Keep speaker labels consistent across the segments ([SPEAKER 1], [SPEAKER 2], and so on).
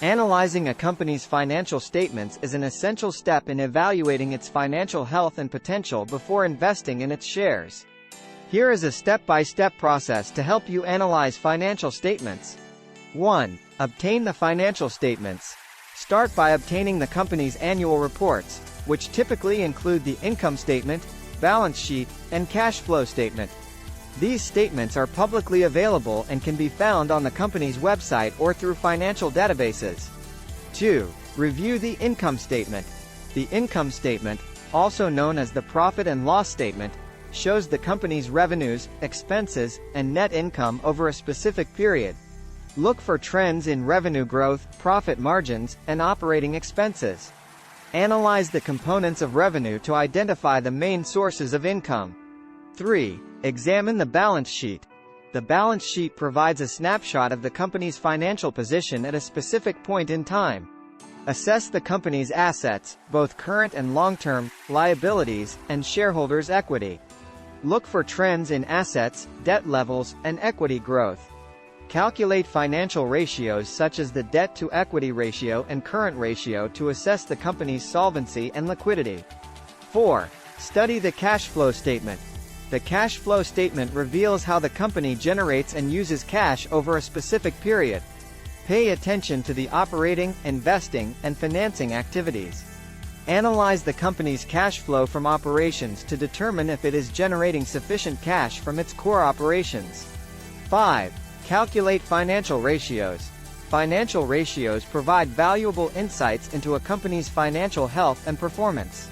[SPEAKER 1] Analyzing a company's financial statements is an essential step in evaluating its financial health and potential before investing in its shares. Here is a step-by-step process to help you analyze financial statements. 1. Obtain the financial statements. Start by obtaining the company's annual reports, which typically include the income statement, balance sheet, and cash flow statement. These statements are publicly available and can be found on the company's website or through financial databases. 2. Review the income statement. The income statement, also known as the profit and loss statement, shows the company's revenues, expenses, and net income over a specific period. Look for trends in revenue growth, profit margins, and operating expenses. Analyze the components of revenue to identify the main sources of income. 3. Examine the balance sheet. The balance sheet provides a snapshot of the company's financial position at a specific point in time. Assess the company's assets, both current and long-term, liabilities, and shareholders' equity. Look for trends in assets, debt levels, and equity growth. Calculate financial ratios such as the debt-to-equity ratio and current ratio to assess the company's solvency and liquidity. 4. Study the cash flow statement. The cash flow statement reveals how the company generates and uses cash over a specific period. Pay attention to the operating, investing, and financing activities. Analyze the company's cash flow from operations to determine if it is generating sufficient cash from its core operations. 5. Calculate financial ratios. Financial ratios provide valuable insights into a company's financial health and performance.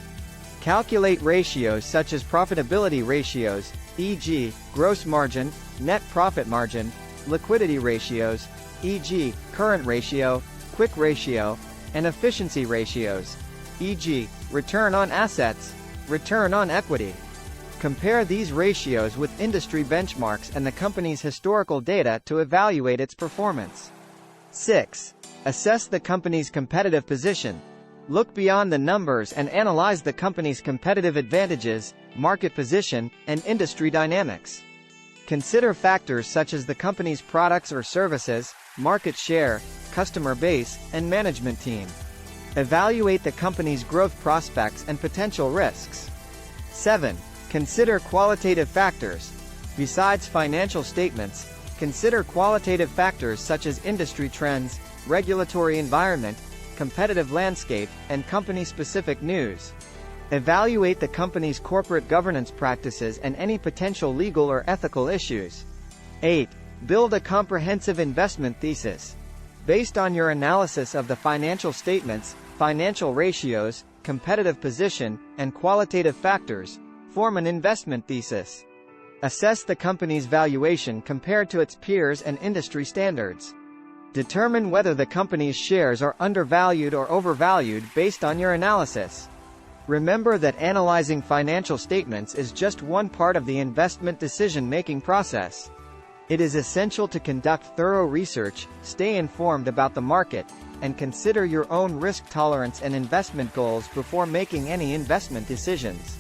[SPEAKER 1] Calculate ratios such as profitability ratios, e.g., gross margin, net profit margin, liquidity ratios, e.g., current ratio, quick ratio, and efficiency ratios, e.g., return on assets, return on equity. Compare these ratios with industry benchmarks and the company's historical data to evaluate its performance. 6. Assess the company's competitive position. Look beyond the numbers and analyze the company's competitive advantages, market position, and industry dynamics. Consider factors such as the company's products or services, market share, customer base, and management team. Evaluate the company's growth prospects and potential risks. 7. Consider qualitative factors. Besides financial statements, consider qualitative factors such as industry trends, regulatory environment, competitive landscape, and company-specific news. Evaluate the company's corporate governance practices and any potential legal or ethical issues. 8. Build a comprehensive investment thesis. Based on your analysis of the financial statements, financial ratios, competitive position, and qualitative factors, form an investment thesis. Assess the company's valuation compared to its peers and industry standards. Determine whether the company's shares are undervalued or overvalued based on your analysis. Remember that analyzing financial statements is just one part of the investment decision-making process. It is essential to conduct thorough research, stay informed about the market, and consider your own risk tolerance and investment goals before making any investment decisions.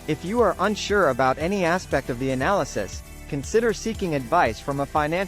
[SPEAKER 1] If you are unsure about any aspect of the analysis, consider seeking advice from a financial